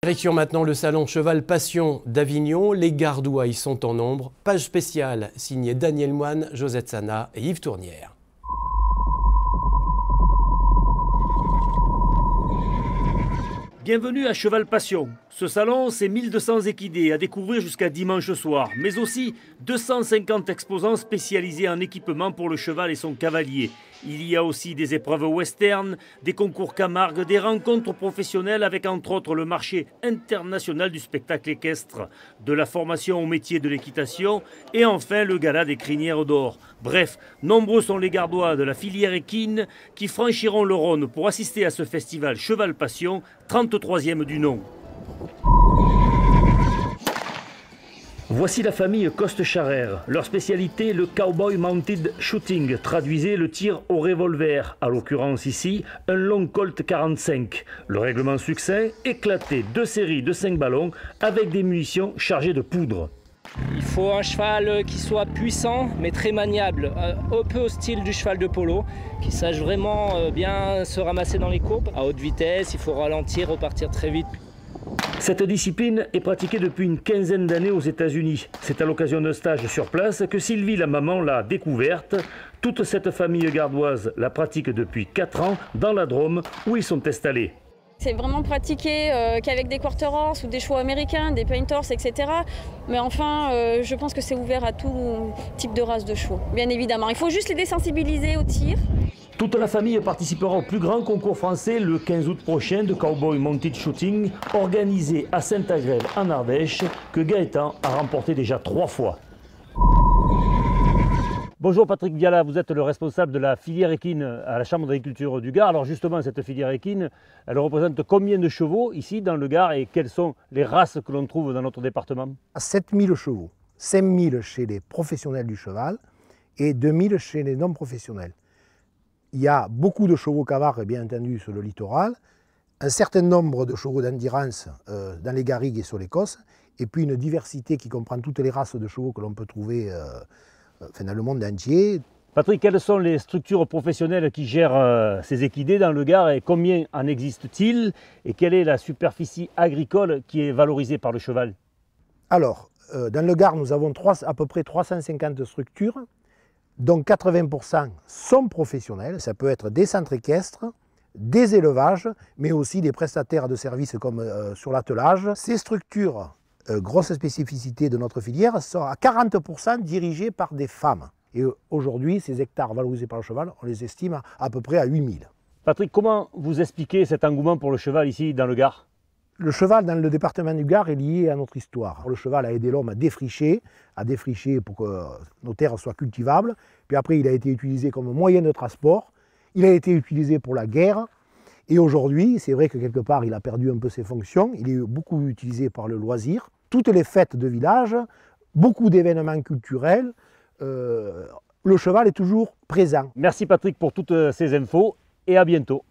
Direction maintenant le salon Cheval Passion d'Avignon. Les Gardois y sont en nombre. Page spéciale signée Daniel Moine, Josette Sana et Yves Tournière. Bienvenue à Cheval Passion. Ce salon, c'est 1200 équidés à découvrir jusqu'à dimanche soir, mais aussi 250 exposants spécialisés en équipement pour le cheval et son cavalier. Il y a aussi des épreuves western, des concours Camargue, des rencontres professionnelles avec entre autres le marché international du spectacle équestre, de la formation au métier de l'équitation et enfin le gala des crinières d'or. Bref, nombreux sont les Gardois de la filière équine qui franchiront le Rhône pour assister à ce festival Cheval Passion, 33e du nom. Voici la famille Coste-Charrère. Leur spécialité, le Cowboy Mounted Shooting, traduisez le tir au revolver. À l'occurrence ici, un long Colt 45. Le règlement succinct, éclaté, 2 séries de 5 ballons avec des munitions chargées de poudre. Il faut un cheval qui soit puissant mais très maniable, un peu au style du cheval de polo, qui sache vraiment bien se ramasser dans les courbes. À haute vitesse, il faut ralentir, repartir très vite. Cette discipline est pratiquée depuis une quinzaine d'années aux États-Unis. C'est à l'occasion d'un stage sur place que Sylvie, la maman, l'a découverte. Toute cette famille gardoise la pratique depuis 4 ans dans la Drôme où ils sont installés. C'est vraiment pratiqué qu'avec des quarter horse ou des chevaux américains, des paint horse, etc. Mais enfin, je pense que c'est ouvert à tout type de race de chevaux, bien évidemment. Il faut juste les désensibiliser au tir. Toute la famille participera au plus grand concours français le 15 août prochain de Cowboy Mounted Shooting, organisé à Saint-Agrève en Ardèche, que Gaëtan a remporté déjà 3 fois. Bonjour Patrick Viala, vous êtes le responsable de la filière équine à la Chambre d'agriculture du Gard. Alors justement, cette filière équine, elle représente combien de chevaux ici dans le Gard et quelles sont les races que l'on trouve dans notre département? 7000 chevaux, 5000 chez les professionnels du cheval et 2000 chez les non-professionnels. Il y a beaucoup de chevaux cavards, bien entendu, sur le littoral, un certain nombre de chevaux d'endurance dans les garrigues et sur l'Écosse, et puis une diversité qui comprend toutes les races de chevaux que l'on peut trouver dans le monde entier. Patrick, quelles sont les structures professionnelles qui gèrent ces équidés dans le Gard et combien en existe-t-il? Et quelle est la superficie agricole qui est valorisée par le cheval? Alors, dans le Gard, nous avons à peu près 350 structures, dont 80% sont professionnels. Ça peut être des centres équestres, des élevages, mais aussi des prestataires de services comme sur l'attelage. Ces structures, grosse spécificité de notre filière, sont à 40% dirigées par des femmes. Et aujourd'hui, ces hectares valorisés par le cheval, on les estime à peu près à 8000. Patrick, comment vous expliquez cet engouement pour le cheval ici dans le Gard? Le cheval dans le département du Gard est lié à notre histoire. Le cheval a aidé l'homme à défricher pour que nos terres soient cultivables. Puis après, il a été utilisé comme moyen de transport. Il a été utilisé pour la guerre. Et aujourd'hui, c'est vrai que quelque part, il a perdu un peu ses fonctions. Il est beaucoup utilisé par le loisir. Toutes les fêtes de village, beaucoup d'événements culturels, le cheval est toujours présent. Merci Patrick pour toutes ces infos et à bientôt.